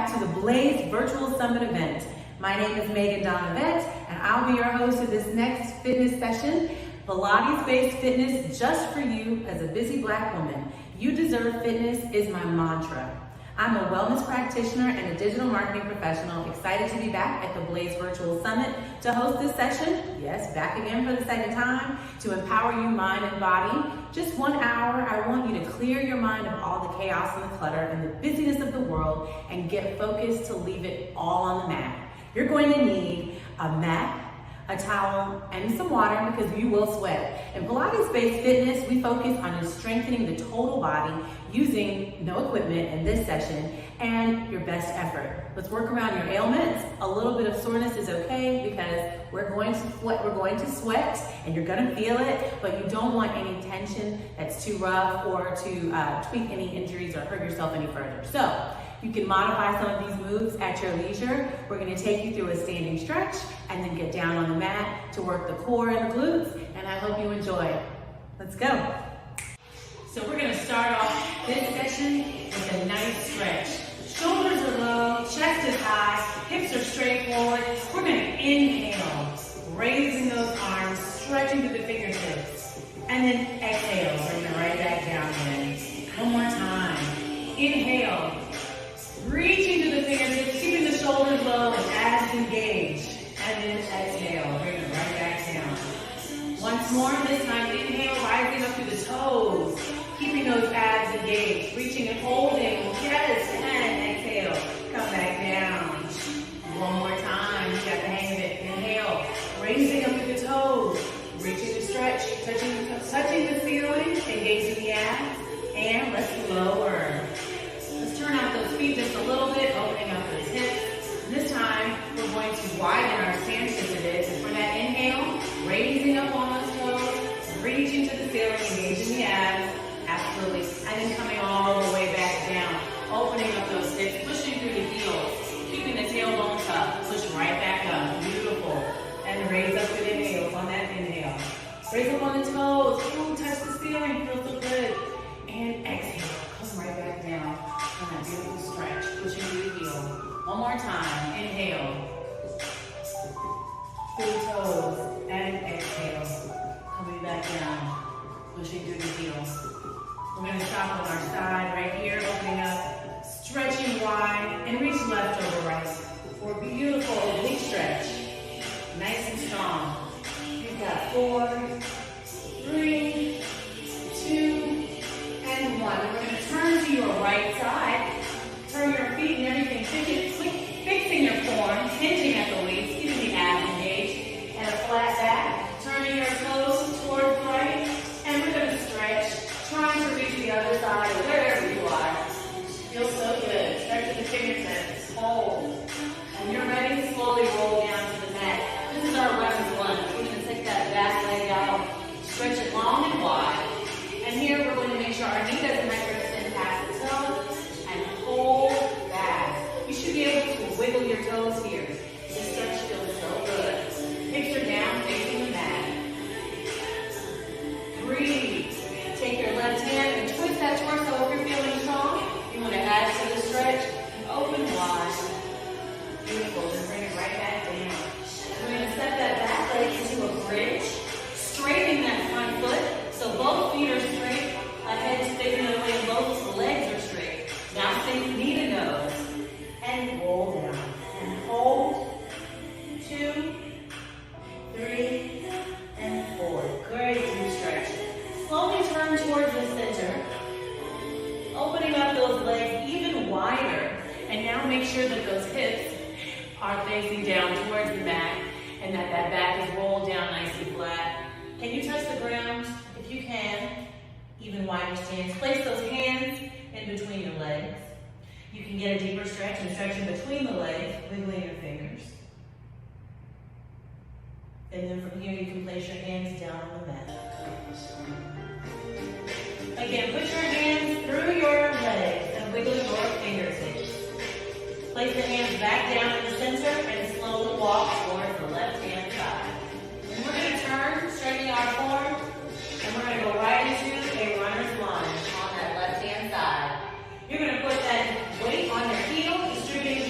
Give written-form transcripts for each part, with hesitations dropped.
back to the Blaze Virtual Summit event. My name is Megan Donovet, and I'll be your host of this next fitness session, Pilates-based fitness just for you as a busy Black woman. You deserve fitness is my mantra. I'm a wellness practitioner and a digital marketing professional, excited to be back at the Blaze Virtual Summit to host this session. Yes, back again for the second time, to empower you mind and body. Just 1 hour, I want you to clear your mind of all the chaos and the clutter and the busyness of the world and get focused to leave it all on the mat. You're going to need a mat, a towel, and some water because you will sweat. In Pilates-based fitness, we focus on strengthening the total body using no equipment in this session and your best effort. Let's work around your ailments. A little bit of soreness is okay because we're going to sweat and you're gonna feel it, but you don't want any tension that's too rough or to tweak any injuries or hurt yourself any further. So you can modify some of these moves at your leisure. We're gonna take you through a standing stretch and then get down on the mat to work the core and the glutes, and I hope you enjoy. Let's go. So we're gonna start off this session with a nice stretch. Shoulders are low, chest is high, hips are straight forward. We're gonna inhale, raising those arms, stretching through the fingertips. And then exhale, bring it right back down again. One more time. Inhale, reaching to the fingertips, keeping the shoulders low and abs engaged. And then exhale, bring it right back down. Once more, this time inhale, rising up through the toes, keeping those abs engaged, reaching and holding, yes, and exhale, come back down. One more time, you got the hang of it. Inhale, raising up through the toes, reaching to stretch, touching the ceiling, engaging the abs, and let's lower. Let's turn out those feet just a little bit, opening up those hips. This time, we're going to widen our stance just a bit. So for that inhale, raising up on those toes, reaching to the ceiling, engaging the abs, absolutely. And then coming all the way back down, opening up those hips, pushing through the heels, keeping the tailbone tucked, push right back up, beautiful. And raise up through the heels on that inhale. Raise up on the toes, ooh, touch the ceiling, feels so good. And exhale, come right back down on that beautiful stretch, pushing through the heel. One more time, inhale, through the toes, and exhale, coming back down, pushing through the heels. We're going to stop on our side right here, opening up, stretching wide, and reach left over right for a beautiful oblique stretch, nice and strong. You've got 4, 3, 2, and 1. We're going to turn to your right side. Turn your feet and everything, fixing your form, hinging at the waist, keeping the abs engaged, and a flat back. Turning your toes towards the right, and we're going to stretch, trying to reach the other side or wherever you are. Feels so good. Stretch to the fingertips. Hold. When you're ready, slowly roll down to the mat. This is our runner's lunge. We're going to take that back leg out, stretch it long and wide. And here we're going to make sure our knee doesn't extend past the toes. Hold back. You should be able to wiggle your toes here. This stretch feels so good. Hips are down, facing the mat. Breathe. Take your left hand and twist that torso if you're feeling strong. You want to add to the stretch. Open wide. Beautiful. Then bring it right back down. We're going to step that back leg into a bridge, straightening that front foot so both feet are straight. Head is facing the way, both legs are straight. Now sink knee to nose and roll down and hold. 2, 3, and 4. Great deep stretch. Slowly turn towards the center, opening up those legs even wider. And now make sure that those hips are facing down towards the mat and that back is rolled down nice and flat. Can you touch the ground? If you can, even wider stance. Place those hands in between your legs. You can get a deeper stretch and stretch in between the legs, wiggling your fingers. And then from here, you can place your hands down on the mat. Again, put your hands through your legs and wiggle your fingertips. Place the hands back down in the center and slowly walk towards the left-hand side. And we're going to turn, straightening our form, and we're going to go right into a runner's lunge on that left-hand side. You're going to put that weight on your heel, distributing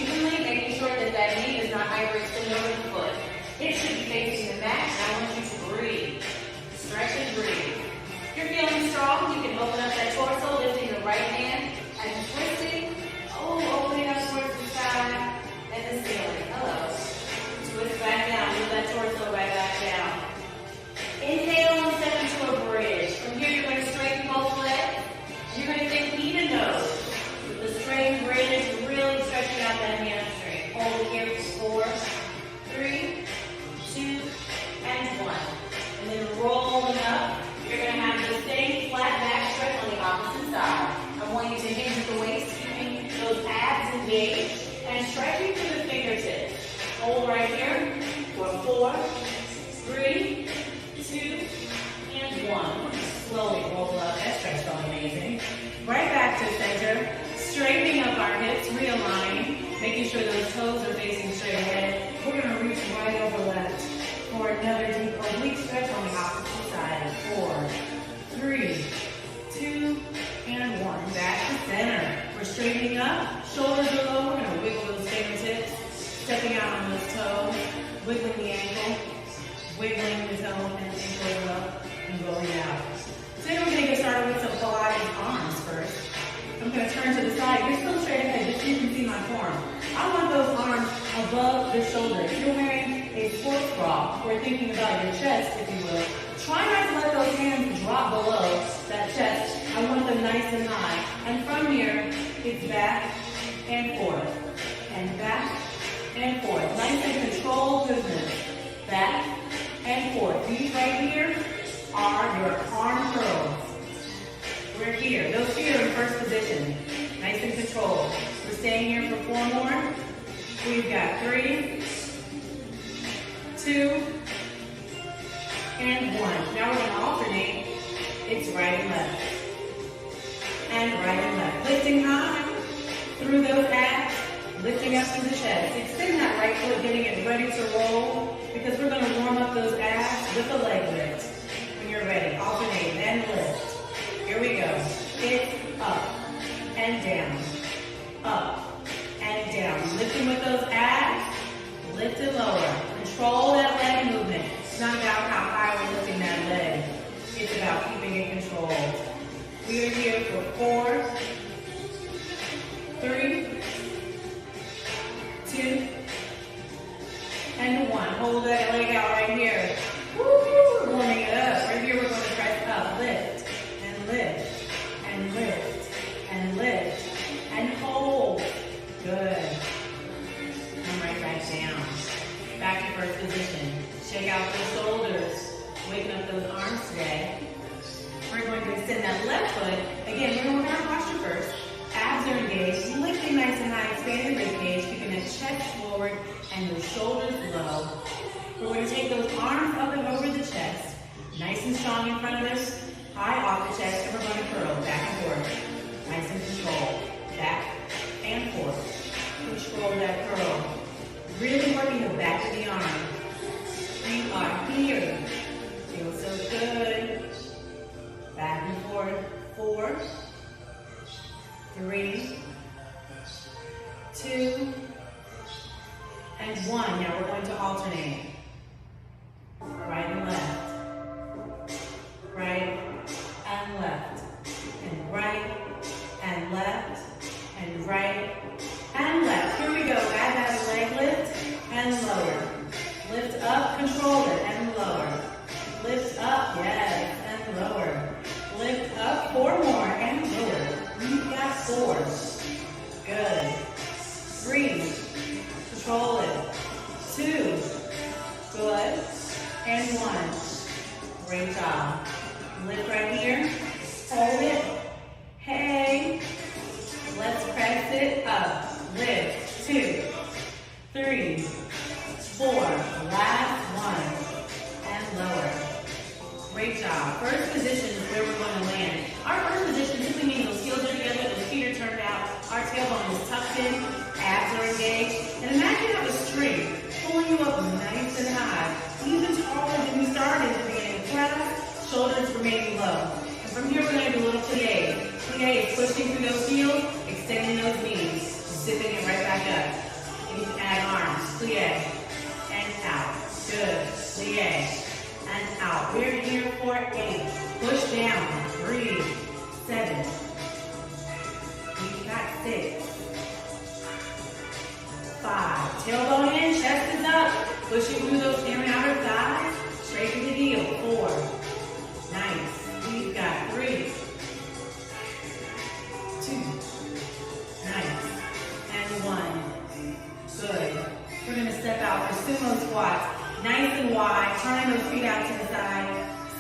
realigning, making sure those toes are facing straight ahead. We're gonna reach right over left for another deep oblique stretch on the opposite side. 4, 3, 2, and 1. Back to center. We're straightening up, shoulders are low. We're gonna wiggle those fingertips, stepping out on those toes, wiggling the ankle, wiggling the toe and ankle up, and rolling out. Today we're gonna get started with some Pilates arms first. I'm gonna turn to the side. You're still straight ahead, just so you can see my form. I want those arms above the shoulder. If you're wearing a sports bra or thinking about your chest, if you will, try not to let those hands drop below that chest. I want them nice and high. And from here, it's back and forth, and back and forth. Nice and controlled movement. Back and forth. These right here are your arm curls. We're here. Those feet are in first position. Nice and controlled. We're staying here for 4 more. We've got 3, 2, and 1. Now we're going to alternate. It's right and left. And right and left. Lifting high through those abs. Lifting up through the chest. Extend that right foot, getting it ready to roll, because we're going to warm up those abs with a leg lift. When you're ready, alternate and lift. Here we go. It's up and down, up and down. Lifting with those abs, lift it lower. Control that leg movement. It's not about how high we're lifting that leg. It's about keeping it controlled. We are here for 4, 3, 2, and 1. Hold that leg out right here. Woo, warming it up. Right here we're going to press up. Lift, and lift, and lift, and lift, and hold. Good. Come right back down. Back to first position. Shake out those shoulders. Waking up those arms today. We're going to extend that left foot. Again, we're going to work on our posture first. Abs are engaged, lifting nice and high, expanding the rib cage, keeping the chest forward and the shoulders low. We're going to take those arms up and over the chest, nice and strong in front of us, high off the chest, and we're going to curl back and forth. Nice and controlled. Back and forth. Control that curl. Really working the back of the arm. We are here. Feels so good. Back and forth. 4, 3, 2, and 1. Now we're going to alternate. Right and left. Right and left. And right and left. And right and left. Here we go. Add that leg lift and lower. Lift up, control it, and lower. Lift up, yes, and lower. Lift up, 4 more, and lower. We've got 4. Good. 3. Control it. 2. Good. And 1. Great job. Lift right here. Hold it. Hey. Let's press it up. Lift. 2, 3, 4. Last 1. And lower. Great job. First position is where we're going to land. Our first position simply means those heels are together, those feet are turned out, our tailbone is tucked in, abs are engaged. And imagine you have a string pulling you up nice and high, even taller than we started at the beginning of class, shoulders remaining low. And from here we're going to do a little plie. Plie is pushing through those heels, extending those knees, zipping it right back up. And you can add arms, plie, and out. Good. Plie. And out. We're here for 8. Push down. Breathe. 7. We've got 6. 5. Tailbone in, chest is up. Pushing through those inner and outer thighs. Straight to the heel. 4. Nice. We've got 3. 2. Nice. And 1. Good. We're going to step out for sumo squats. Nice and wide, turning those feet out to the side.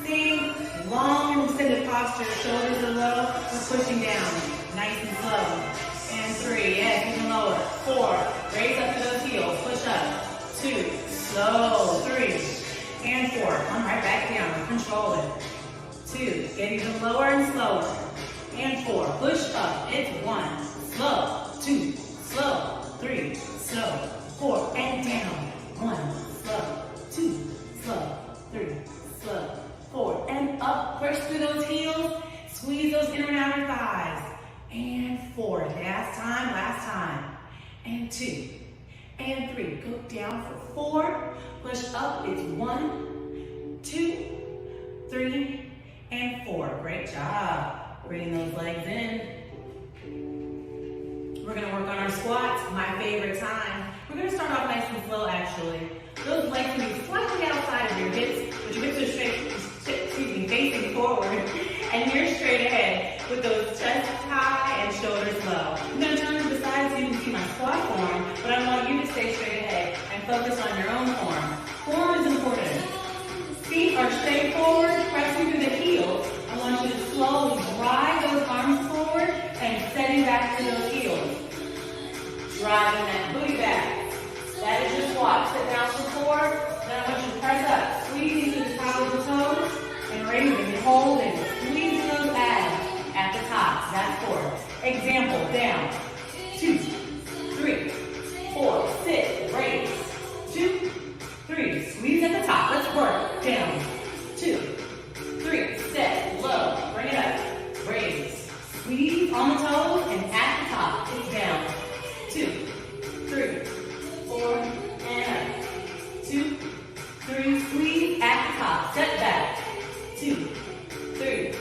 Staying long and extended posture, shoulders are low, we're pushing down. Nice and slow. And 3, yes, even lower. 4, raise up to those heels, push up. 2, slow. 3, and 4. Come right back down, control it. 2, get even lower and slower. And 4, push up. It's 1, slow. 2, slow, 3, slow, 4, and down. 1, slow, 2, slow, 3, slow, 4, and up. Push through those heels. Squeeze those inner and outer thighs. And 4, last time. And 2, and 3. Go down for 4. Push up, it's 1, 2, 3, and 4. Great job. Bringing those legs in. We're gonna work on our squats, my favorite time. We're gonna start off nice and slow actually. Those legs can be slightly outside of your hips, but your hips are facing forward, and you're straight ahead with those chest high and shoulders low. I'm gonna turn to the side so you can see my squat form, but I want you to stay straight ahead and focus on your own form. Form is important. Feet are straight forward, pressing through the heels. I want you to slowly drive those arms forward and setting back to those heels. Driving that booty back. That is your squat. Sit down for 4. Then I want you to press up, squeezing to the top of the toes, and raising and holding, squeezing those abs at the top. That's 4. Example, down. 2, 3, 4. Sit, raise. 2, 3. Squeeze at the top. Let's work. Down. 2, 3. Set. Low. Bring it up. Raise. Squeeze on the toes and at the top. It's down. 2, 3, 4, and up. 2, 3. Squeeze at the top. Step back. 2, 3,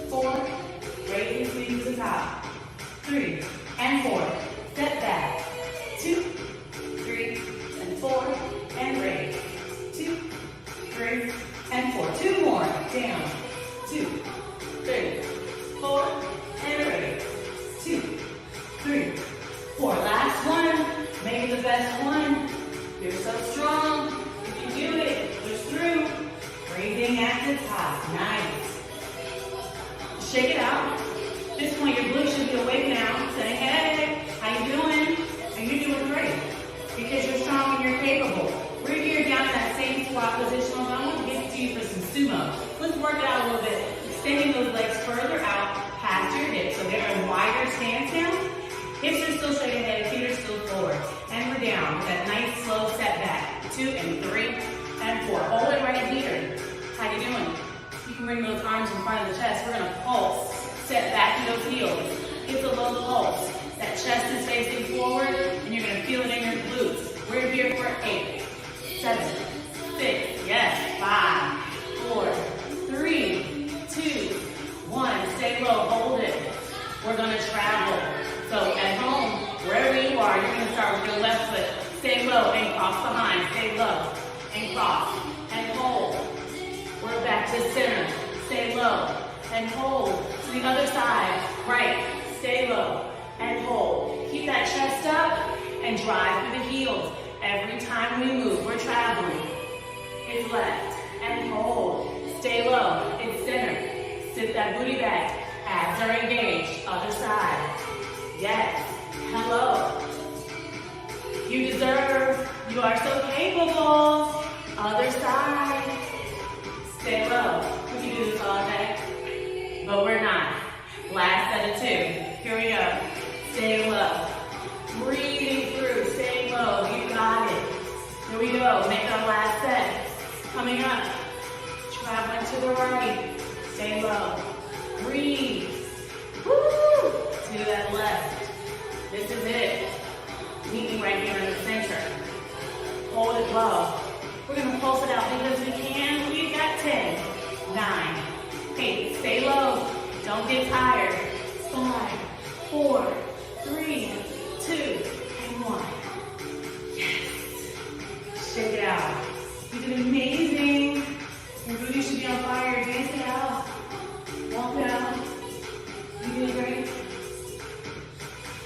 4. Raise and squeeze to the top. 3 and 4. Step back. 2, 3, and 4. And raise. 2, 3, and 4. 2 more. Down. 2, 3, 4. And raise. 2, 3, 4. Last one. Make it the best one. You're so strong. If you do it, push through. Breathing at the top. Nice. Shake it out. At this point, your glutes should be awake now. Saying, hey, how you doing? And you're doing great. Because you're strong and you're capable. We're here down in that same squat position, but I want to get to you for some sumo. Let's work it out a little bit. Extending those legs further out past your hips. So they're in a wider stance now. Hips are still straight ahead, feet are still forward. And we're down with that nice slow set back. 2 and 3 and 4. Hold it right here. How you doing? You can bring those arms in front of the chest. We're gonna pulse. Set back to those heels. It's a low pulse. That chest is facing forward and you're gonna feel it in your glutes. We're here for 8, 7, 6, yes, 5, 4, 3, 2, 1. Stay low, hold it. We're gonna travel. So at home, wherever you are, you're gonna start with your left foot. Stay low and cross behind. Stay low and cross and hold. We're back to center. Stay low and hold. To the other side, right. Stay low and hold. Keep that chest up and drive through the heels. Every time we move, we're traveling. It's left and hold. Stay low. It's center. Sit that booty back. Abs are engaged. Other side. Yes. Hello. You deserve. You are so capable. Other side. Stay low. We can do this all day, but we're not. Last set of 2. Here we go. Stay low. Breathing through. Stay low. You got it. Here we go. Make our last set. Coming up. Traveling to the right. Stay low. Breathe. Woo! To that left. This is it. Meeting right here in the center. Hold it low. We're going to pulse it out because we can. We've got 10, 9, 8. Stay low. Don't get tired. 5, 4, 3, 2, and 1. Yes. Shake it out. You did amazing. Your booty should be on fire. Dance it out. Walk it out. You did great.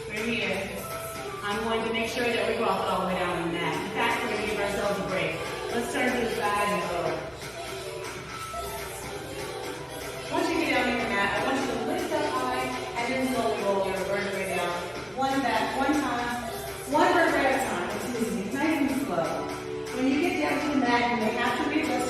We're here. I'm going to make sure that we walk all the way down on the mat. In fact, we're going to give ourselves a break. Let's turn to the side and lower. Once you get down on your mat, I want you to lift up high and then slowly roll your vertebrae down. One back, one time, one vertebrae at a time. Excuse me, nice and slow. When you get down to the mat, you may have to readjust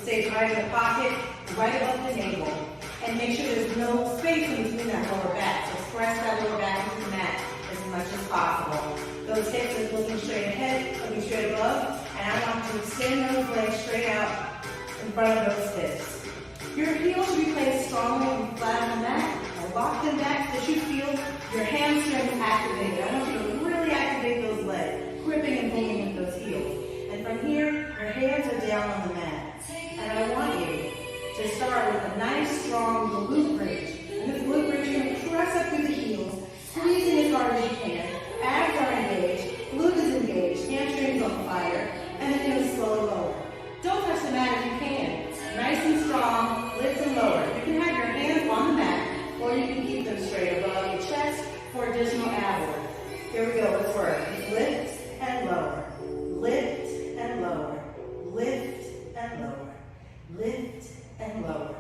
stays right in the pocket, right above the navel. And make sure there's no space in between that lower back. So press that lower back into the mat as much as possible. Those hips are looking straight ahead, looking straight above. And I want you to extend those legs straight out in front of those hips. Your heels should be placed strongly and flat on the mat. Now lock them back so that you feel your hamstrings activated. I want you to really activate those legs, gripping and pulling with those heels. And from here, your hands are down on the mat. And I want you to start with a nice, strong glute bridge. And this glute bridge, you're going to press up through the heels, squeezing as hard as you can. Abs are engaged, glute is engaged, hamstrings on fire, and then you're going to slowly lower. Don't touch the mat if you can. Nice and strong, lift and lower. You can have your hands on the mat, or you can keep them straight above your chest for additional ab work. Here we go, let's work. Lift and lower, lift and lower, lift and lower, lift and lower,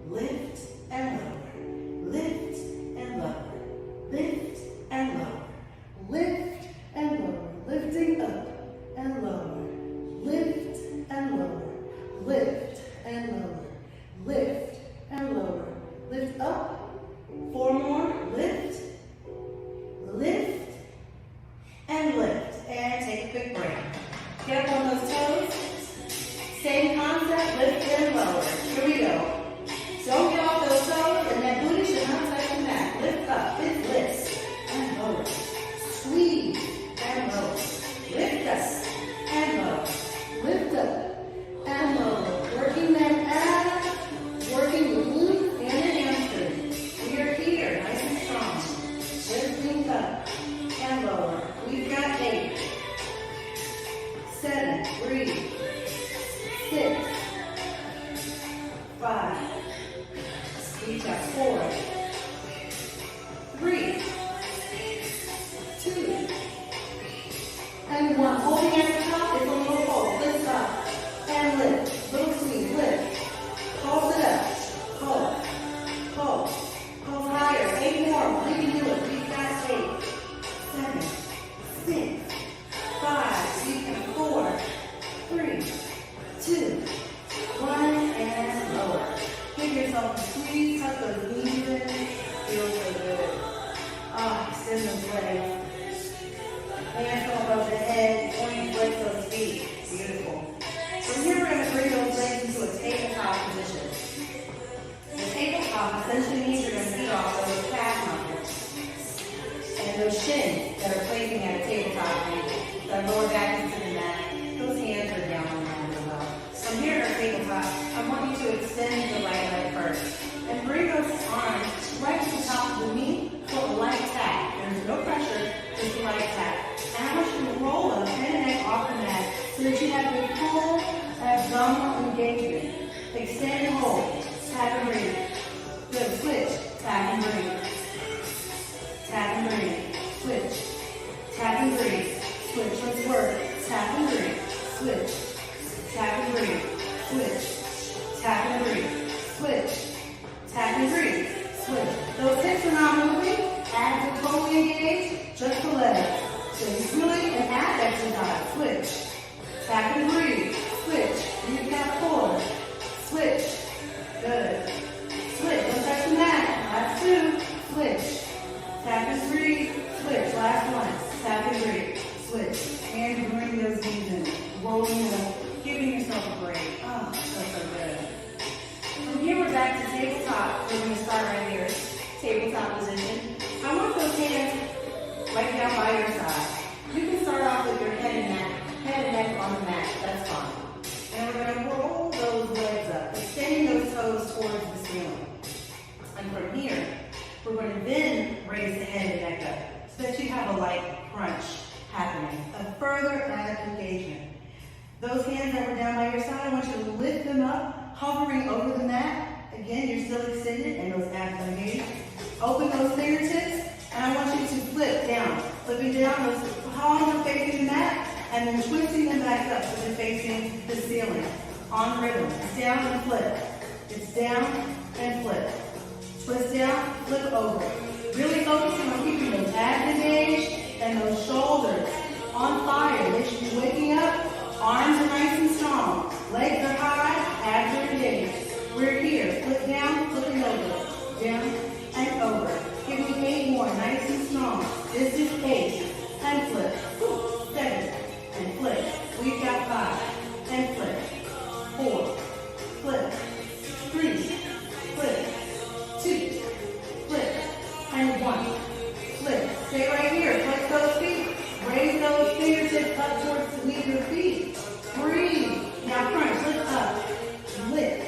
lift and lower, lift and lower, lift and lower, lift and lower, lifting up and lower, lift and lower, lift and lower, lift and lower, lift up, 4 more, lift, lift, and lift, and take a quick break. Get up on those toes, same concept, lift and lower, here we go. Don't get off those toes, and that booty should not touch the mat. Lift up, it lifts, and lower, squeeze, and lower, lift up, and lower, lift up, and lower, working that ab, working the glute and the hamstring. We are here, nice and strong, lifting up, and lower. We've got 8, 7, breathe, 6, 5, we've got 4, 3, 2, and 1. Holding at the top is a little hold. Lift up and lift. Little squeeze, lift. Hold it up. Hold. Hold. Hold higher. 8 more. We can do it. We've got 8, 7, 6, 5. We can 4, 3, 2, 1, and lower. Give yourself a squeeze. Tuck those knees in. Feels so good. Extend those legs. Hands come above the head, pointing flex those feet. Beautiful. From here, we're going to bring those legs into a tabletop position. The tabletop essentially means you're going to feed off those calf muscles and those shins that are placing at a tabletop angle. That lower back into the mat. Those hands are down on the mat as well. From here, at our tabletop, I want you to extend the right leg first and bring those arms right to the top of the knee for a light tap. There's no pressure, just a light tap. And I want you to roll them head and neck off the mat so that you have a full abdominal engagement. Extend and hold. Tap and breathe. Good. Switch. Tap and breathe. Tap and breathe. Switch. Tap and breathe. Switch. Let's work. Tap and breathe. Switch. Tap and breathe. Switch. Tap and breathe. Switch. Tap and breathe. Switch. Those hips are not moving. Abs are totally engaged. Just the legs. So it's really an ab exercise. Switch. Tap and breathe. Switch. You've got 4. Switch. Good. Switch. Don't touch the mat. Last 2. Switch. Tap and breathe. Switch. Last 1. Tap and breathe. Switch. And bring those knees in. Rolling it up. Giving yourself a break. Oh, that's so good. From here, we're back to tabletop. We're going to start right here. Tabletop position. I want those hands right down by your side. You can start off with your head and neck on the mat. That's fine. And we're going to roll those legs up, extending those toes towards the ceiling. And from here, we're going to then raise the head and neck up so that you have a light crunch happening, a further ab engagement. Those hands that were down by your side, I want you to lift them up, hovering over the mat. Again, you're still extended and those abs are engaged. Open those fingertips, and I want you to flip down. Flipping down, those palms are facing the mat, and then twisting them back up so they're facing the ceiling. On rhythm. It's down and flip. It's down and flip. Twist down, flip over. Really focusing on keeping those abs engaged and those shoulders on fire. They should be waking up. Arms are nice and strong. Legs are high, abs are engaged. We're here. Flip down, flipping over. Down and over. Give me 8 more, nice and strong. This is 8. And flip. 7. And flip. We've got 5. And flip. 4. Flip. 3. Flip. 2. Flip. And 1. Flip. Stay right here. Flex those feet. Raise those fingertips up towards the knee of your feet. Breathe. Now crunch. Lift up. Lift.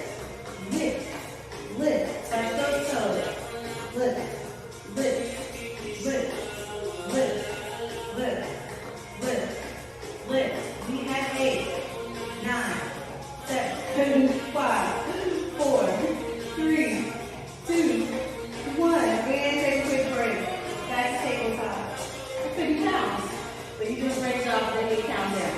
Lift. Lift. Touch those toes. Lift. Lift. Lift. Lift. Lift. Lift. Lift. We have 8, 9, 7, 5, 4, 3, 2, 1. And take a quick break. Back to tabletop. 50 pounds. But you do a great job with the 8 count down.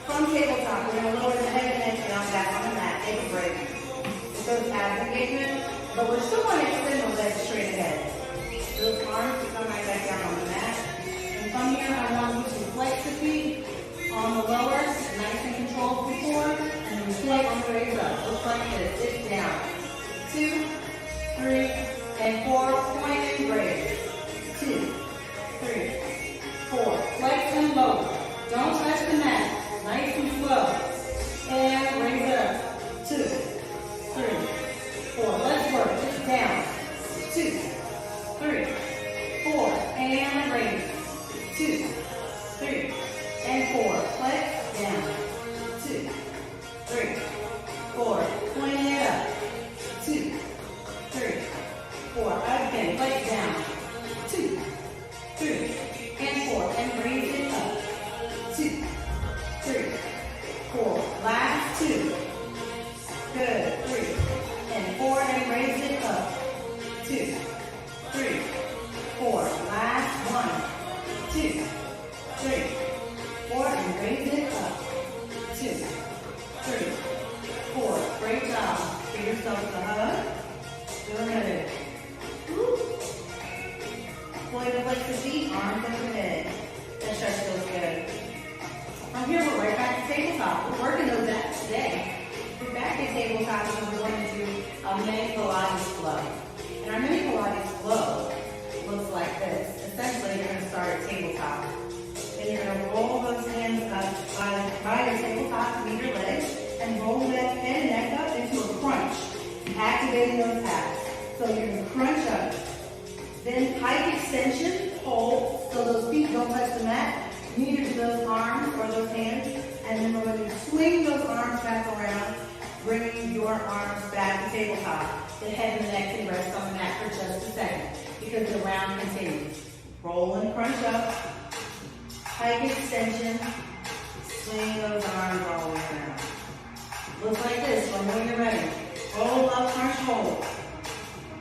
From tabletop, we're going to lower the head and neck down back on the mat. Take a break. It goes abs engagement, but we're still going to extend the legs straight ahead. Those arms to come right back down on the mat. And from here, I want you to flex the feet on the lower, nice and controlled before, and then flex on the raise up. Looks like this. It's down. 2, 3, and 4. Point and raise. 2, 3, 4. Flex and lower. Don't touch the mat. Nice and slow. And raise up. 2, 3, 4. Let's work. Just down. 2, 3, 4. And raise. 2, 3, and 4. Flex down. 2, 3, 4. Point it up. 2, 3, 4. Again. Flex down. 2, 3, and 4. And raise it up. 2, 3, 4. Last 2. Good. 3 and 4. And raise it up. 2, 3, 4. Last 1, 2, 3, 4. And raise it up. 2, 3, 4. Great job. Give yourself a hug. Do another. Pull your flex the feet, arms overhead. That stretch feels good. From here, we're right back to tabletop. We're working those abs today. We're back at tabletop and we're going to do a mini Pilates flow. And our mini Pilates flow looks like this. Essentially, you're going to start at tabletop. And you're going to roll those hands up by your tabletop, meet your legs, and roll that head and neck up into a crunch, activating those abs. So you're going to crunch up. Then pike extension, hold, so those feet don't touch the mat. Neither do those arms or those hands. And then we're going to swing those arms back around, bringing your arms back to tabletop. The head and the neck can rest on the mat for just a second because the round continues. Roll and crunch up. Pike extension. Swing those arms all the way around. Looks like this when you're ready. Roll up, crunch, hold.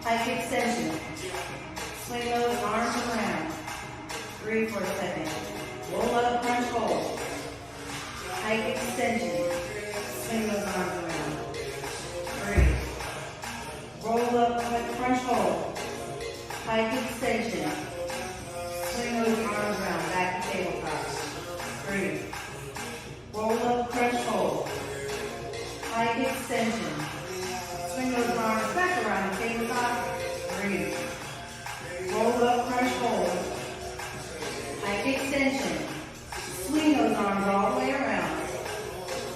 Pike extension. Swing those arms around. Breathe for a second. Roll up, crunch, hold. Pike extension. Swing those arms around. Breathe. Roll up, crunch, hold. Pike extension. Swing those arms around. Back to tabletop. Breathe. Roll up, crunch, hold. Pike extension. Swing those arms back around the tabletop. Breathe. Roll up, crunch, hold. Pike extension. Swing those arms all the way around.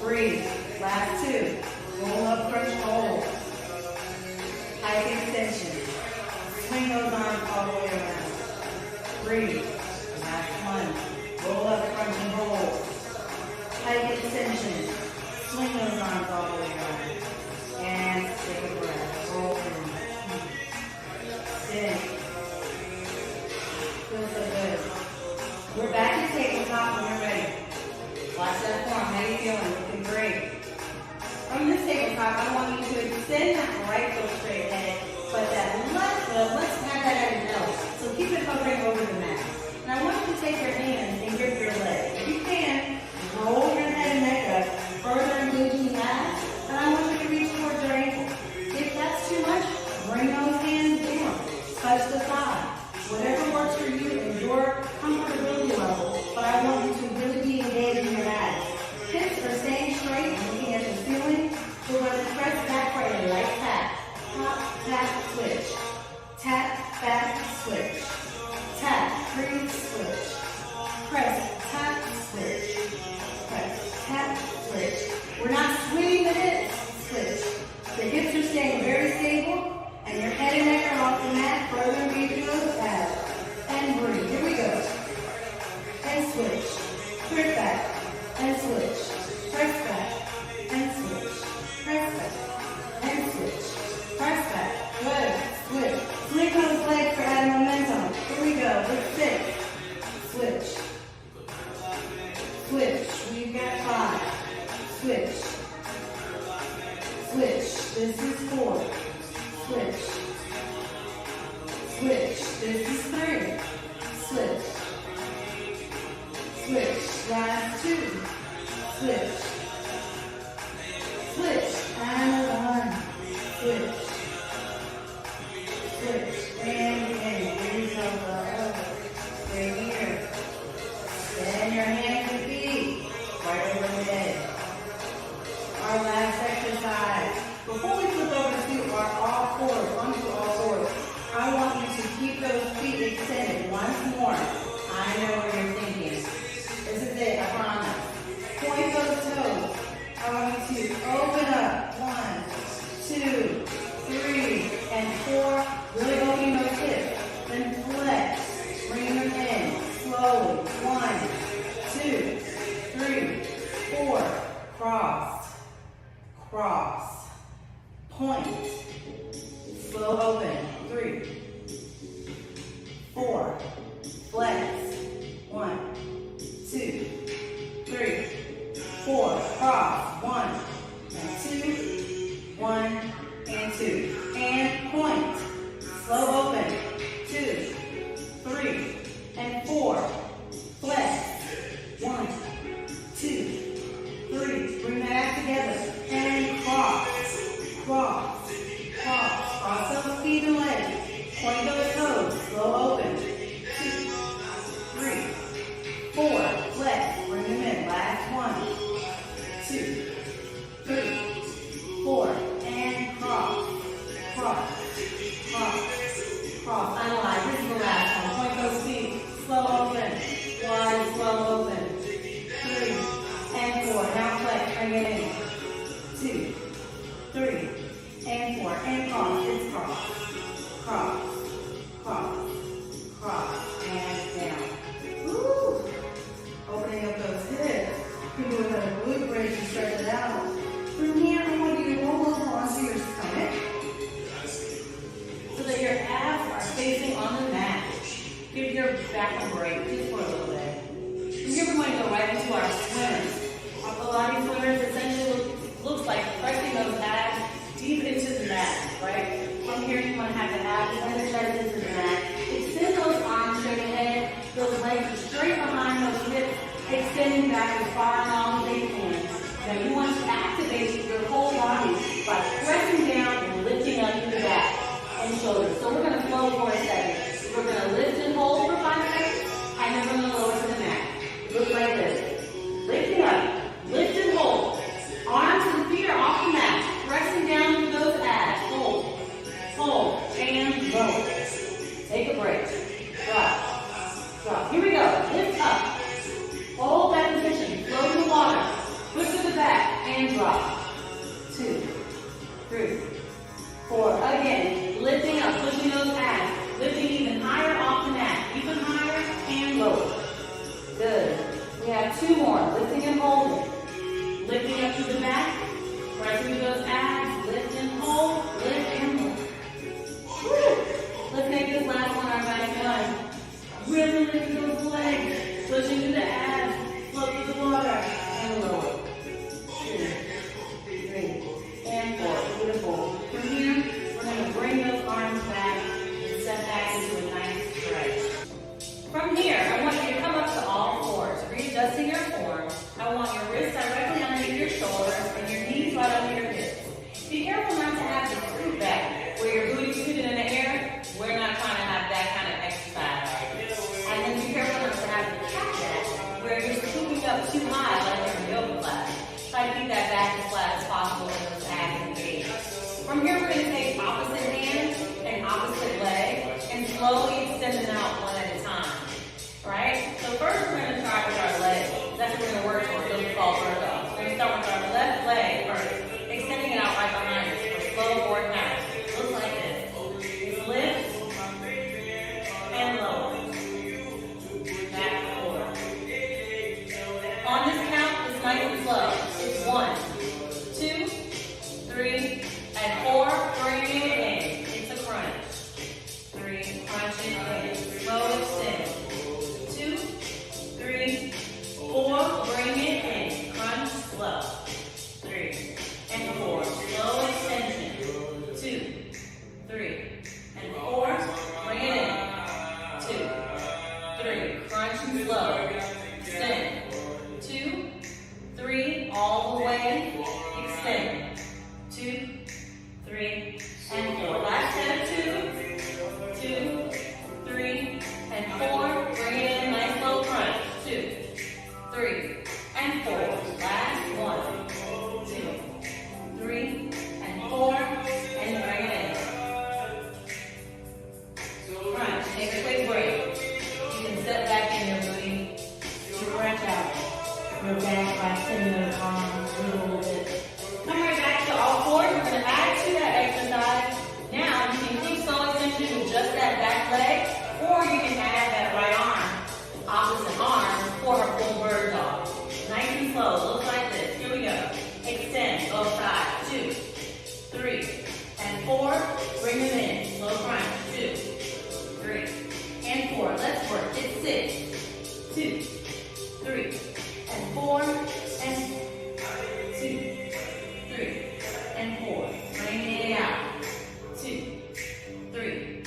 Breathe. Last 2. Roll up, crunch, hold. Pike extension. Swing those arms all the way around. Breathe. Last 1. Roll up, crunch, and hold. Pike extension. Swing those arms all the way around. And take a breath. Roll in. Sit. Feels so good. We're back at tabletop when you're ready. Watch that form. How you feeling? Looking great. From this tabletop, I want you to extend that right foot straight ahead, but that left foot, let's have that at an L. So keep it hovering over the mat. And I want you to take your hands and grip your leg. If you can, roll your head and neck up, further engaging the abs, and I want you to reach towards your ankle. If that's too much, bring those hands down. Touch the thigh. Whatever works for you and your comfortability level, but I want you to really be engaged in your abs. Hips are staying straight and looking at the ceiling. tap, switch. Tap, back, switch. Tap, breathe, switch. Press, tap, switch. Press, tap, switch. We're not swinging the hips, switch. The hips are staying very stable, and your head and neck are off the mat, further engaging those abs. And breathe. Here we go. And switch. Press back. And switch. Press back. And switch. Press back. And switch. Press back. Good. Switch. Flick those legs for adding momentum. Here we go. With 6. Switch. Switch. We've got 5. Switch. Switch. This is 4. Switch. Switch. This is 3. Switch. Switch. Last 2. Switch. Switch. And 1. Switch. Switch. And again. Breathe over. Stay here. Bend your hands and feet right over the head. Our last exercise. Before we flip over to our all fours, onto all fours, I want you to keep those feet extended once more. I know what you're thinking. This is it, I promise. Point those toes. I want you to open up. 1, 2, 3, and 4. Really opening those hips. Then flex. Bring them in. Slowly. 1, 2, 3, 4. Cross. Cross. Point. Slow open. 3, 4. Flex. 1, 2, 3, 4. Cross. 1 and 2. 1 and 2. And point. Slow open. 2, 3, and 4. Flex. 1, 2, 3. Bring that ass together. And cross. Cross. Cross. Cross those feet and legs. Point those toes. Slow open. 2, 3, 4. Flex. Bring them in. Last 1, 2, 3, 4. And cross. Cross. Cross. Cross. Analyze. This is the last one. Point those feet. Slow open. 1. Slow open. 3 and 4. Now flex. Bring it in. 2, 3, and 4. And cross. It's cross. Cross. Cross. Cross. And down. Woo! Opening up those hips. You can do another glute bridge and stretch it out. From here, I want you to roll over onto your stomach so that your abs are facing on the mat. Give your back a break just for a little bit. From here, we're going to go right into our swimmers. Our Pilates swimmers essentially looks like pressing those abs deep into the mat, right? From here, you want to have the abs and the chest into the mat. Extend those arms straight ahead. Those legs are straight behind those hips, extending back as far and long as they can. Now, you want to activate your whole body by pressing down and lifting up your back and shoulders. So we're going to flow for a second. We're going to lift and hold for 5 seconds, and then we're going to lower to the mat. Look like this. Lifting up. Lift and hold. Arms and feet are off the mat. Pressing down through those abs. Hold. Hold. And lower. Take a break. Drop. Drop. Here we go. Lift up. Hold that position. Float in the water. Push to the back. And drop. 2, 3, 4. Again. Lifting up. Pushing those abs. Lifting even higher off the mat. Even higher and lower. Good. We have 2 more. Lifting and holding. Lifting up to the back. Pressing to those abs. Lift and hold. Lift and hold. Woo. Let's make this last one our last one. Really lifting those legs. Pushing to the abs. Float to the water. And lower. 2, 3, and 4. Beautiful. From here, we're going to bring those arms back and step back into a nice stretch. From here, I want you to come up to all fours, readjusting your form. I want your wrists directly underneath your shoulders and your knees right under your hips. Be careful not to have the scoop back, where your booty's shooting in the air. We're not trying to have that kind of exercise. And then be careful not to have the cat back, where you're scooping up too high like you're in yoga class. Try to keep that back as flat as possible and those abs engaged. From here, we're going to take opposite hands opposite leg and slowly extend them out one at a time. Right? So first we're going to try with our legs. That's what we're going to work towards. Those are called bird dogs. We're going to start with our left leg first, extending it out right behind us for slow forward pass. Looks like this. It's lift and lower. Back forward. On this count, it's nice and slow. It's 1, 2, 3, and 4. Bring it in. It's a crunch. 3, crunch it in. Slow extend. 2, 3, 4. Bring it in. Crunch slow. 3 and 4. Slow extension. 2, 3, and 4. Bring it in. 2, 3. Crunch and slow. Extend. 2, 3. All the way. Extend. 2, 3, and 4. Last set of 2, 2, 3, and 4. Bring it in. Nice slow crunch. 2, 3, and 4. Last 1, 2, 3, and 4. And bring it in. Crunch. Take a quick break. You can step back in your booty. Stretch out your back by extending those arms a little bit. Come right back to all fours. We're going to add to that exercise. Now you can keep slow extension with just that back leg, or you can add that right arm, opposite arm, for a full bird dog. Nice and slow. Looks like this. Here we go. Extend both sides. 2, 3, and 4. Bring them in. Slow crunch. 2, 3, and 4. Let's work. It's 6, 2, 3, and 4, and 2, 3, and 4. Bring it out. 2, 3,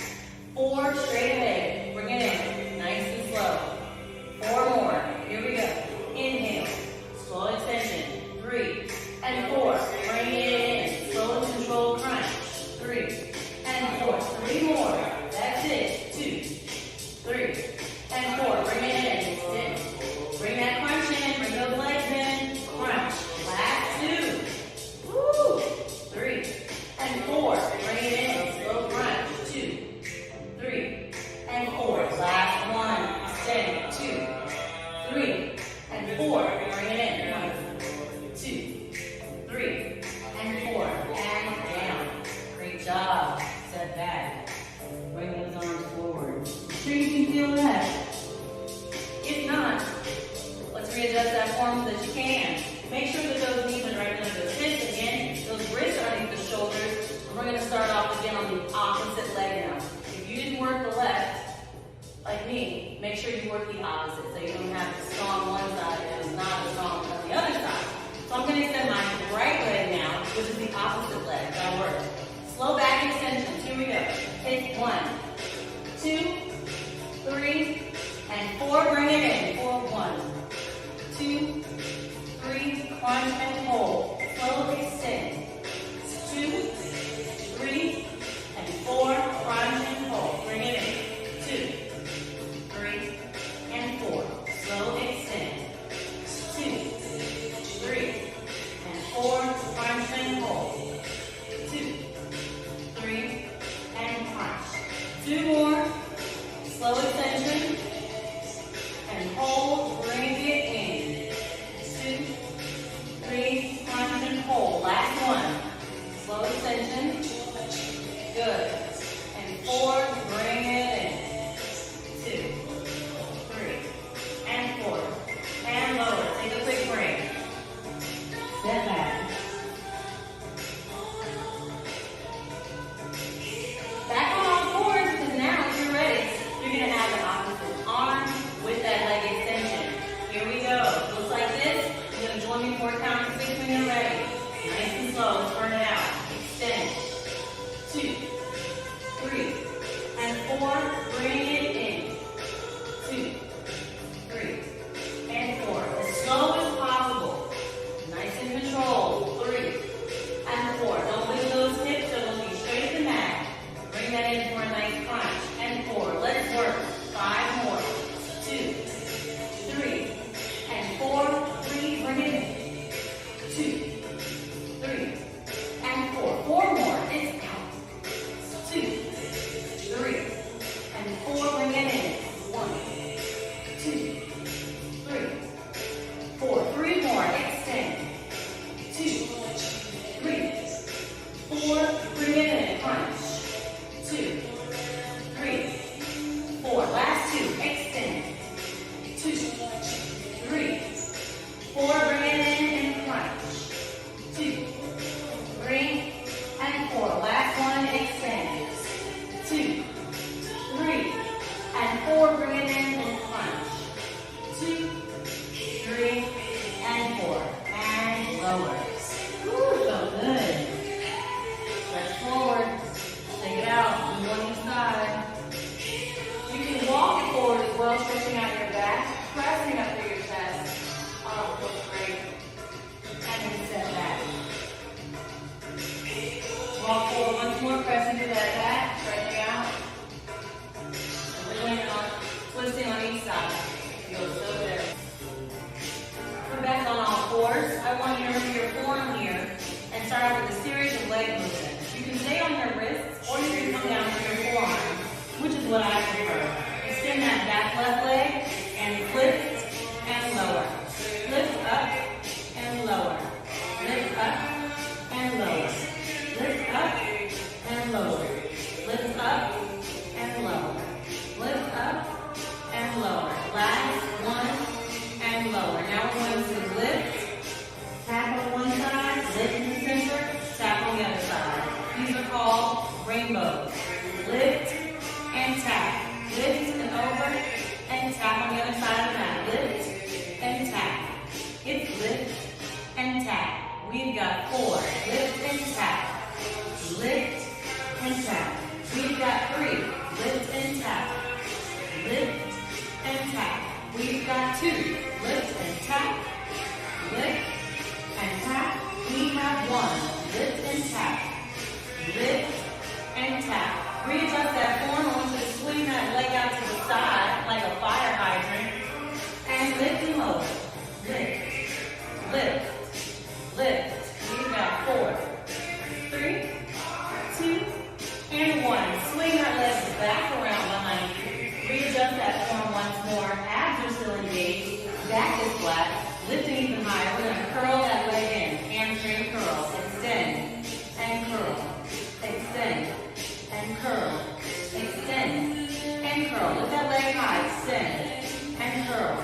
4. Straight ahead. Bring it in. Nice and slow. 4 more. Here we go. Inhale. Slow extension. 3 and 4. Bring it in. Slow and controlled crunch. 3 and 4. 3 more. That's it. 2, 3, and 4. Bring it in. Extend. Bring that crunch in. Bring those legs in. Crunch. Last 2. Woo. 3 and 4. Bring it in. Slow crunch. 2, 3, and 4. Last 1. Extend. 2, 3, and 4. Bring it in. 1, 2, 3, and 4. And down. Great job. Step back. Bring those arms forward. I'm sure you can feel that. If not, let's readjust that form so that you can. Make sure that those knees are right under those hips again. Those wrists are underneath the shoulders. And we're going to start off again on the opposite leg now. If you didn't work the left, like me, make sure you work the opposite so you don't have to strong one side and not as strong on the other side. So I'm going to extend my right leg now, which is the opposite leg. That'll work. Slow back extensions. Here we go. It's 1, 2, 3, and 4. Bring it in. 4, 1, 2, 3. Crunch and hold. Slow extend. 2, 3, and 4. Crunch and hold. Bring it in. 2, 3, and 4. Slow extend. 2, 3, and 4. Crunch and hold. 2, 3, and crunch. 2 more. Slow extension. And hold. Bring it in. 2, 3. Crunch and hold. Last 1. Slow extension. Good. And 4. Bring it in. 2, 3, and 4. And lower. Take a quick break. Step back. Back on all fours, because now if you're ready, you're going to have an opposite arm with that leg extension. Here we go. Looks like this. You're going to join me for a count of 6 when you're ready. Nice and slow. Let's burn it out. Extend. 2, 3, and 4. Bring it in. 2, 3, and 4. As slow as possible. Nice and controlled. 3 and 4. Don't wiggle those hips, so they'll be straight at the mat. Bring that in for a nice crunch. And 4. Let's work. 5 more. 2, 3, and 4. 3. Bring it in. 2, 3, and 4. 4 more. It's out. Walk forward once more, press into that back, stretch out. Doing it on, twisting on each side. Feels so good. Come back on all fours. I want you to remember your form here and start out with a series of leg movements. You can stay on your wrists or you can come down to your forearms, which is what I prefer. Extend that back left leg and lift and lower. Lift up and lower. Lift up and lower. Lift up and lower. Lift up and lower. Lift up and lower. Last one and lower. Now we're going to lift, tap on one side, lift in the center, tap on the other side. These are called rainbows. Lift and tap. Lift and over and tap on the other side of the mat. Lift and tap. It's lift and tap. We've got 4. Lift and tap. Lift and tap. We've got 3. Lift and tap. Lift and tap. We've got 2. Lift and tap. Lift and tap. We have 1. Lift and tap. Lift and tap. Readjust that form. I want you to swing that leg out to the side like a fire hydrant. And lift and lower. Lift. Lift. Lift. We've got 4, 3, 2, and 1. Swing that leg back around behind you. Readjust that form once more. Abs are still engaged. Back is flat. Lifting even higher. We're going to curl that leg in. Hamstring curl. Extend and curl. Extend and curl. Extend and curl. Lift that leg high. Extend and curl.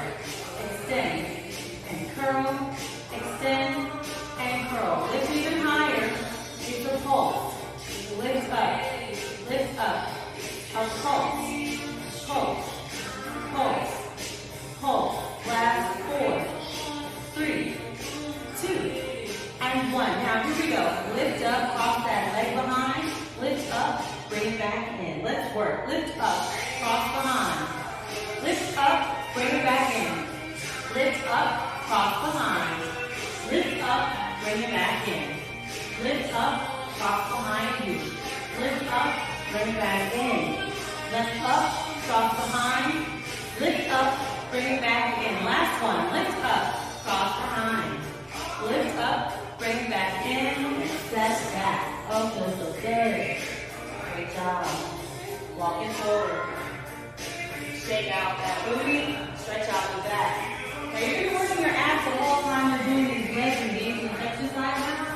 Extend and curl. Extend and curl. Lift even higher. It's a pulse. Lift up. Lift up. A pulse. Pulse. Pulse. Pulse. Last 4, 3, 2, and 1. Now here we go. Lift up, cross that leg behind. Lift up, bring it back in. Let's work. Lift up, cross behind. Lift up, bring it back in. Lift up, cross behind. Lift up, bring it back in. Lift up, cross behind you. Lift up, bring it back in. Lift up, cross behind. Lift up, bring it back in. Last one. Lift up, cross behind. Lift up, bring it back in, and set back. Oh, feels so good. Great job. Walk it forward. Shake out that booty. Stretch out the back. Now you're going to be working your abs the whole time you're doing these legs and these exercises now.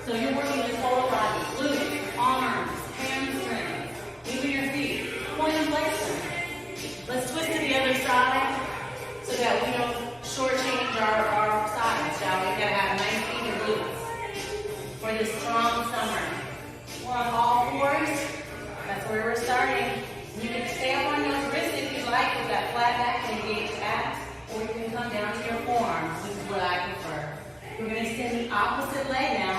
So you're working this whole body. Glutes, arms, hamstrings, even your feet. Point and place them. Let's twist to the other side so that we don't shortchange our sides, shall we? We've got to have nice even glutes for this strong summer. We're on all fours. That's where we're starting. You can stay up on those wrists if you like with that flat back and engaged abs, or you can come down to your forearms, which is what I prefer. We're going to extend the opposite leg now.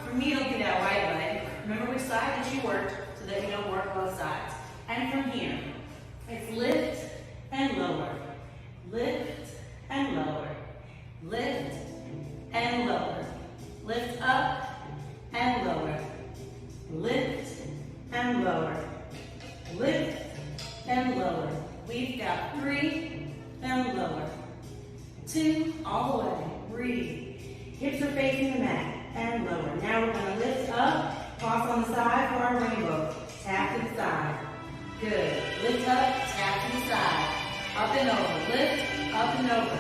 For me, look at that right leg. Remember which side that you worked so that you don't work both sides. And from here, it's lift and lower. Lift and lower. Lift and lower. Lift up and lower. Lift and lower. Lift and lower. We've got 3 and lower. 2 all the way. Breathe. Hips are facing the mat and lower. Now we're going to lift up, cross on the side for our rainbow. Tap to the side. Good. Lift up, tap to the side. Up and over. Lift, up and over.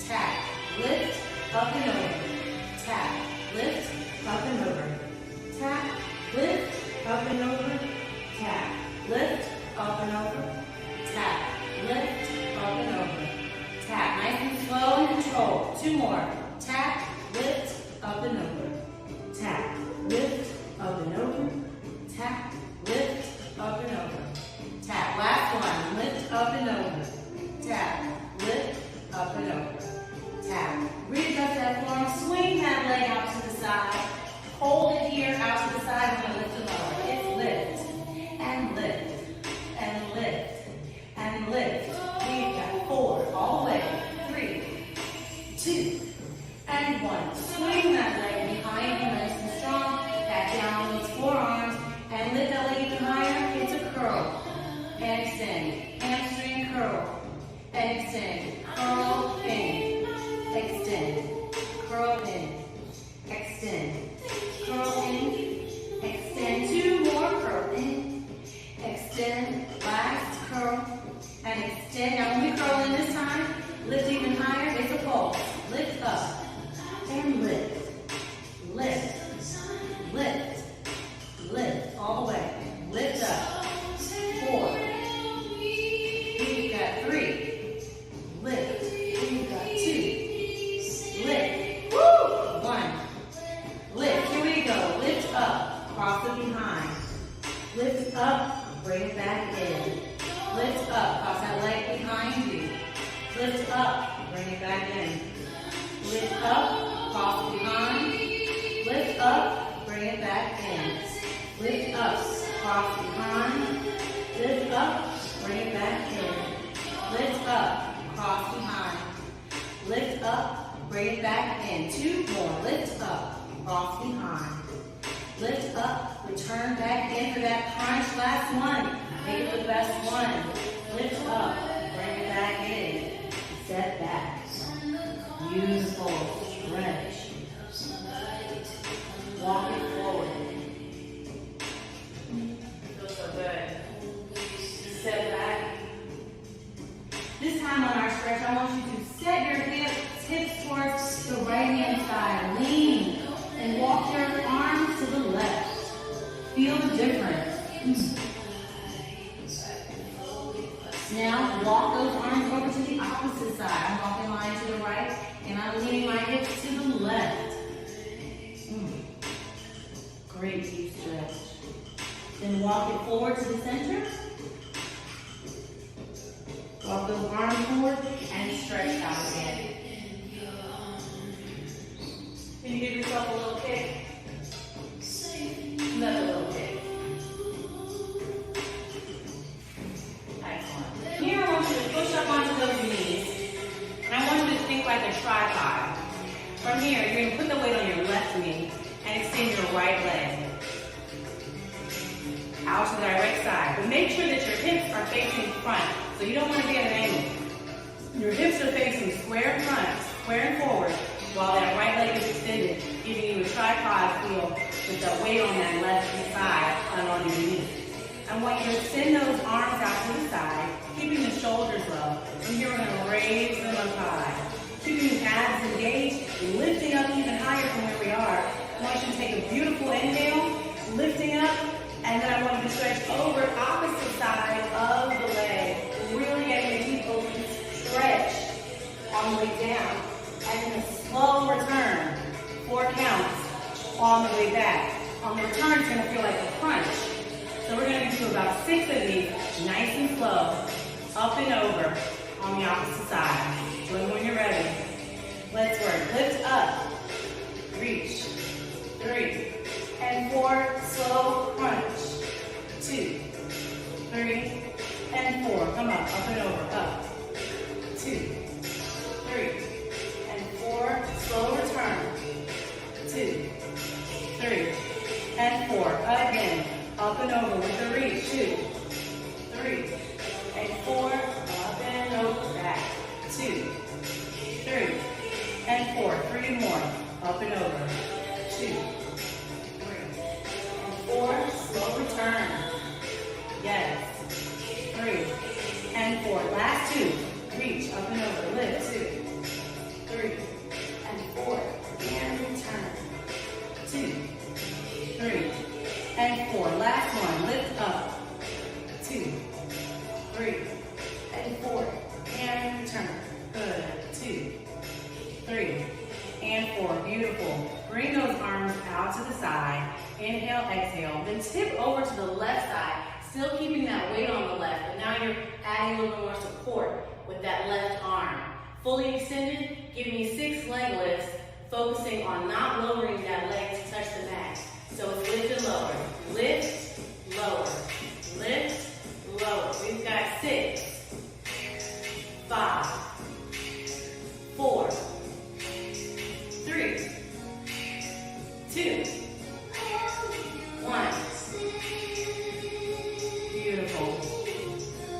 Tap. Lift, up and over. Tap. Lift, up and over. Tap. Lift, up and over. Tap. Lift, up and over. Tap. Lift, up and over. Tap. Nice and slow and controlled. 2 more. Tap. Lift, up and over. Tap. Lift, up and over. Tap. Lift, up and over. Tap. Last one. Lift, up and over. Tap. Lift, up and over. Tap. Readjust that form. Swing that leg out to the side. Hold it here out to the side. We're going to lift it lower. It's lift and lift and lift and extend. Curl in, extend. Curl in, extend. Curl in, extend. 2 more. Curl in, extend. Last curl and extend. Now when we curl in this time, lift even higher. It's a pulse. Lift up and lift. Lift. Lift. Lift. All the way. Lift up. 4. We've got 3. Lift. We've got 2. Lift. Woo! 1. Lift. Here we go. Lift up. Cross it behind. Lift up. Bring it back in. Lift up. Cross that leg behind you. Lift up. Bring it back in. Lift up. Cross it behind. Lift up. Bring it back in. Lift up. Cross behind. Lift up. Bring it back in. Lift up. Cross behind. Lift up. Bring it back in. 2 more. Lift up. Cross behind. Lift up. Return back in for that crunch. Last one. Make it the best one. Lift up. Bring it back in. Step back. Beautiful. Stretch. Walk it forward. Feels so good. Step back. This time on our stretch, I want you to set your hips towards the right hand side. Lean and walk your arms to the left. Feel the difference. Now walk those arms over to the opposite side. I'm walking mine to the right and I'm leaning my hips to the left. Great deep stretch. Then walk it forward to the center. Walk those arms forward and stretch out again. Can you give yourself a little kick? Another little kick. Excellent. Here I want you to push up onto those knees. And I want you to think like a tripod. From here, you're going to put the weight on your left knee and extend your right leg out to the direct side. But make sure that your hips are facing front. So you don't want to be at an angle. Your hips are facing square in front, square and forward, while that right leg is extended, giving you a tripod feel with the weight on that left side and on your knee. I want you to extend those arms out to the side, keeping the shoulders low. And you're going to raise them up high. Keeping the abs engaged, lifting up even higher from where we are. I want you to take a beautiful inhale, lifting up, and then I want you to stretch over opposite side of the leg. Really getting a deep open stretch on the way down. And then a slow return, 4 counts on the way back. On the return, it's going to feel like a crunch. So we're going to do about 6 of these, nice and slow, up and over on the opposite side. Join when you're ready. Let's work. Lift up, reach, 3 and 4, slow crunch, 2, 3 and 4. Come up and over, up, 2, 3 and 4, slow return, 2, 3 and 4. Again, up and over with the reach, 2, 3 and 4, up and over, back, 2, 3 and 4. 3 more, up and over, 2, 3 and 4. Slow return. Yes. 3 and 4. Last 2. Reach up and over. Lift. 2, 3 and 4. And return. 2, 3 and 4. Last one. Lift up. 2, 3 and 4. And return. Good. 2, 3 and 4. Beautiful. Bring those arms out to the side. Inhale, exhale. Then tip over to the left side, still keeping that weight on the left, but now you're adding a little bit more support with that left arm. Fully extended, giving you 6 leg lifts, focusing on not lowering that leg to touch the mat. So it's lift and lower. Lift, lower. Lift, lower. We've got 6, 5, 4, 3, 2, 1. Beautiful.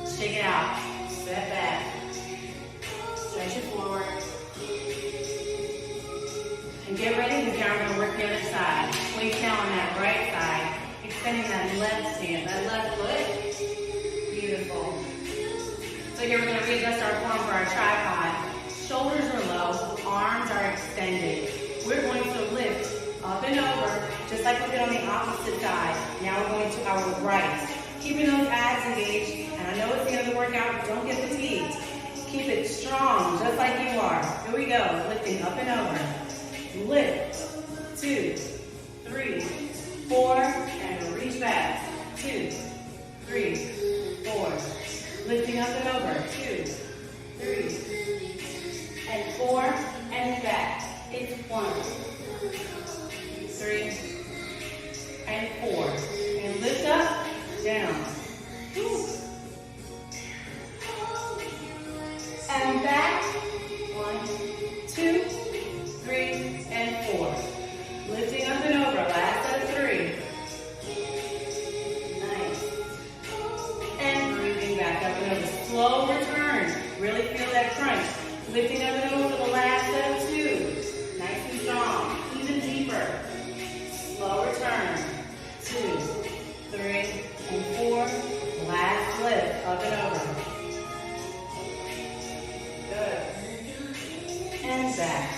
Shake it out. Step back. that left hand, that left foot. Beautiful. So here we're going to readjust our form for our tripod. Shoulders are low, arms are extended. We're going to lift up and over, just like we did on the opposite side. Now we're going to our right. Keeping those abs engaged, and I know it's the end of the workout, but don't get fatigued. Keep it strong, just like you are. Here we go, lifting up and over. Lift, 2, 3, 4, and reach back. 2, 3, 4. Lifting up and over. 2, 3, and 4, and back. It's 1, 3, and 4. And lift up, down. And back. 1, 2, 3, and 4. Lifting up and over. Last set of 3. Nice. And breathing back up and over. Slow return. Really feel that crunch. Lifting up and over for the last set of 2. Nice and strong. Even deeper. Slow return. 2, 3, and 4. Last lift. Up and over. Good. And back.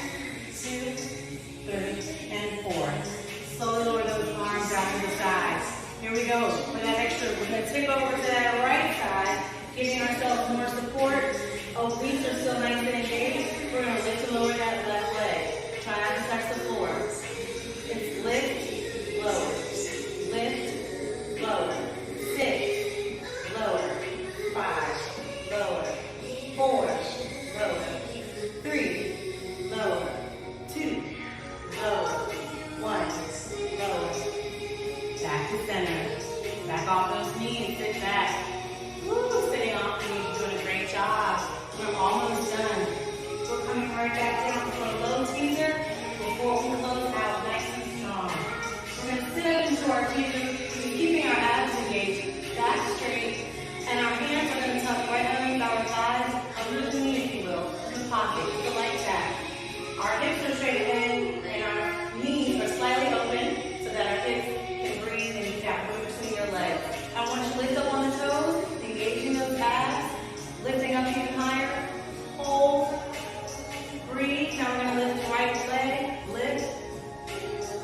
2, 3, and 4. Slowly lower those arms out to the sides. Here we go. For that extra, we're going to tip over to that right side, giving ourselves more support. Obliques are still nice and engaged. We're going to lift and lower that left leg. Try not to touch the floor. It's lift, lower. Lift, lower. 6, lower. 5, lower. 4, lower. 3, lower. 2, lower. 1, lower. Back to center. Back off those knees. Sit back. Woo, sitting off the knees. Doing a great job. We're almost done. We're coming right back down to a low teaser before we close out nice and strong. We're going to sit up into our teaser, keeping our abs engaged, back straight, and our hands are going to tuck right underneath our thighs, under the knee, if you will, in the pocket, just like that. Our hips are straight ahead, and our knees are slightly open so that our hips can breathe and you got room between your legs. I want you to lift up on the toes, engaging those abs, lifting up even higher. Hold. Breathe. Now we're going to lift the right leg. Lift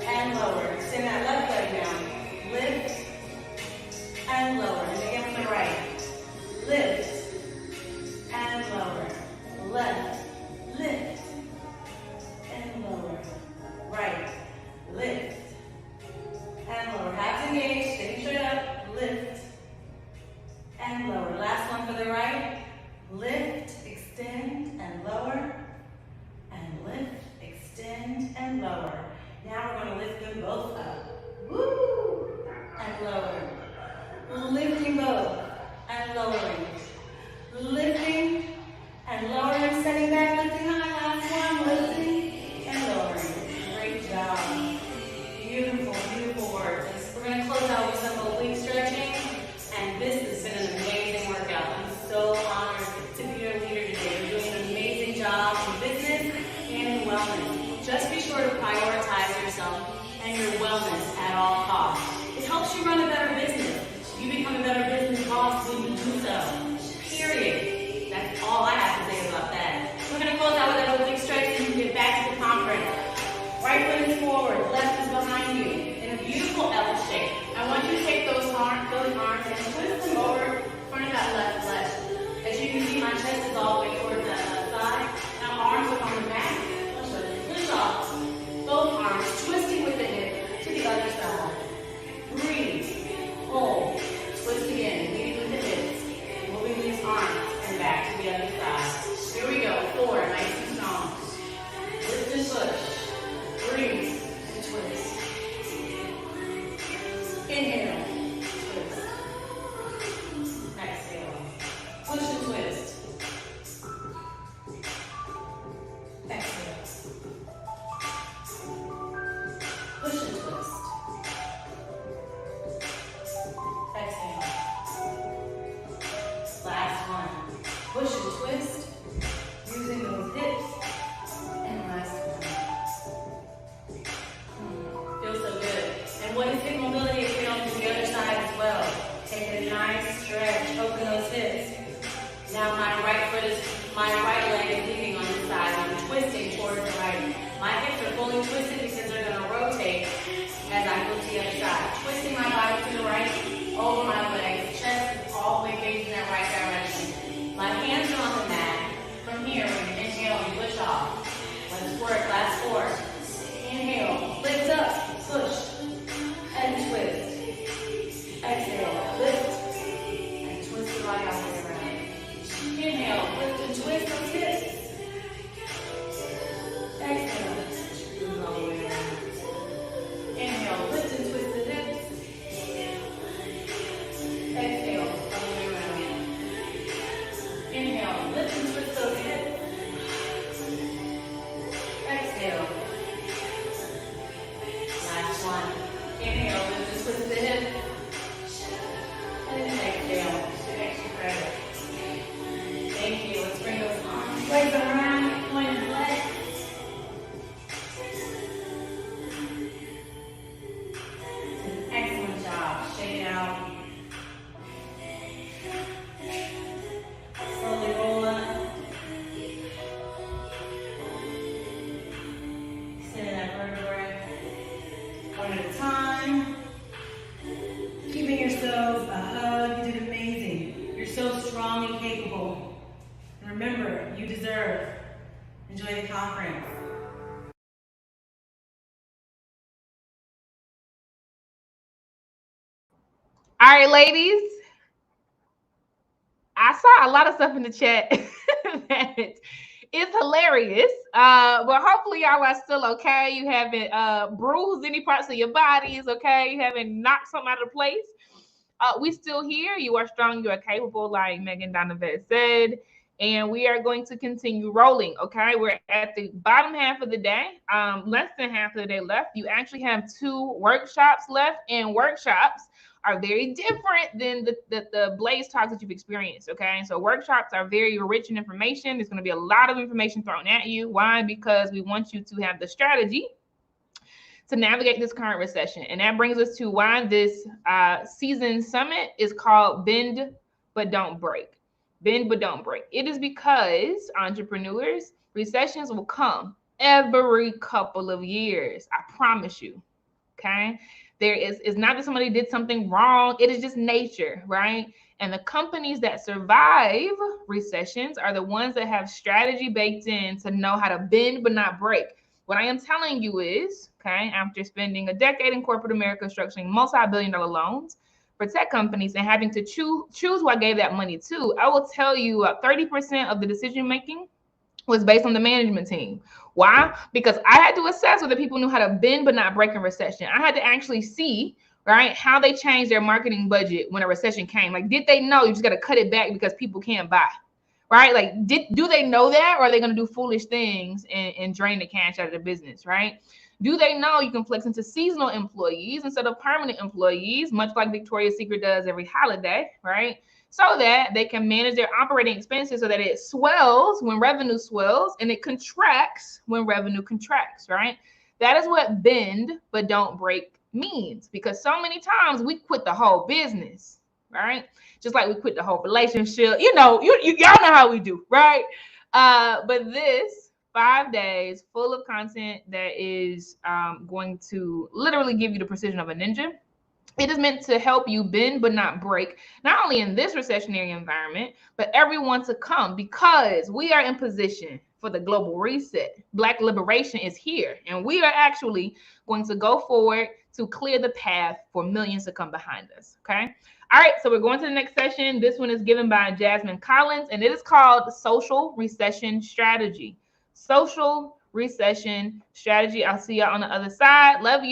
and lower. Extend that left leg down. Lift and lower. And again with the right. Lift and lower. Left. Lift and lower. Right. Lift and lower. Abs engaged. Sitting straight up. Lift and lower. Last one for the right. Lift, extend, and lower. And lift, extend, and lower. Now we're going to lift them both up. Woo! And lower. Lifting both and lowering. Lifting and lowering, setting back, lifting high. Last one, lifting and lowering. Great job. Beautiful, beautiful work. We're going to close out with some oblique stretching. And this has been an amazing workout. I'm so honored to be your leader today. You're doing an amazing job in business and in wellness. Just be sure to prioritize yourself and your wellness at all costs. It helps you run a better business. You become a better business boss when you do so. Period. That's all I have to say about Now my right leg is leaning on this side. I'm twisting towards the right. My hips are fully twisted because they're going to rotate as I go to the other side. Twisting my body to the right, over my legs, chest is all the way facing that right direction. My hands are on the mat. From here, we're going to inhale and push off. Let's work, last 4. Inhale, lift up, push, and twist. Exhale, lift, and twist the body all the way around. Inhale, lift and twist those hips. Exhale, move all the way around. Inhale, lift and twist the hips. Exhale, all the way around. Inhale, lift and twist those hips. Exhale. Last one. Inhale, lift and twist the hips. And exhale, extra credit. Thank you. Let's bring those arms, legs around, pointed legs. Excellent job. Shake it out. Slowly roll up. Extend that vertebrae. One at a time. Giving yourselves a hug. You did amazing. You're so strong and capable. And remember, you deserve. Enjoy the conference. All right, ladies. I saw a lot of stuff in the chat that is hilarious. But hopefully y'all are still okay. You haven't bruised any parts of your bodies, okay? You haven't knocked something out of place. We still here. You are strong. You are capable, like Megan Donovan said. And we are going to continue rolling, okay? We're at the bottom half of the day. Less than half of the day left. You actually have 2 workshops left, and workshops are very different than the Blaze talks that you've experienced, okay? So workshops are very rich in information. There's going to be a lot of information thrown at you. Why? Because we want you to have the strategy to navigate this current recession. And that brings us to why this season summit is called Bend But Don't Break. Bend But Don't Break. It is because, entrepreneurs, recessions will come every couple of years. I promise you, okay? It's not that somebody did something wrong. It is just nature, right? And the companies that survive recessions are the ones that have strategy baked in to know how to bend but not break. What I am telling you is, okay, after spending a decade in corporate America structuring multi-billion-dollar loans for tech companies and having to choose who I gave that money to, I will tell you 30% of the decision-making was based on the management team. Why? Because I had to assess whether people knew how to bend but not break in recession. I had to actually see, right, how they changed their marketing budget when a recession came. Like, did they know you just got to cut it back because people can't buy? Right? Like, do they know that, or are they going to do foolish things and drain the cash out of the business, right? Do they know you can flex into seasonal employees instead of permanent employees, much like Victoria's Secret does every holiday, right? So that they can manage their operating expenses so that it swells when revenue swells and it contracts when revenue contracts, right? That is what bend but don't break means, because so many times we quit the whole business, right? Just like we quit the whole relationship. You know, y'all know how we do, right? But this 5 days full of content that is going to literally give you the precision of a ninja. It is meant to help you bend but not break, not only in this recessionary environment, but everyone to come, because we are in position for the global reset. Black liberation is here, and we are actually going to go forward to clear the path for millions to come behind us, okay? All right, so we're going to the next session. This one is given by Jasmine Collins, and it is called Social Recession Strategy. Social Recession Strategy. I'll see y'all on the other side. Love you.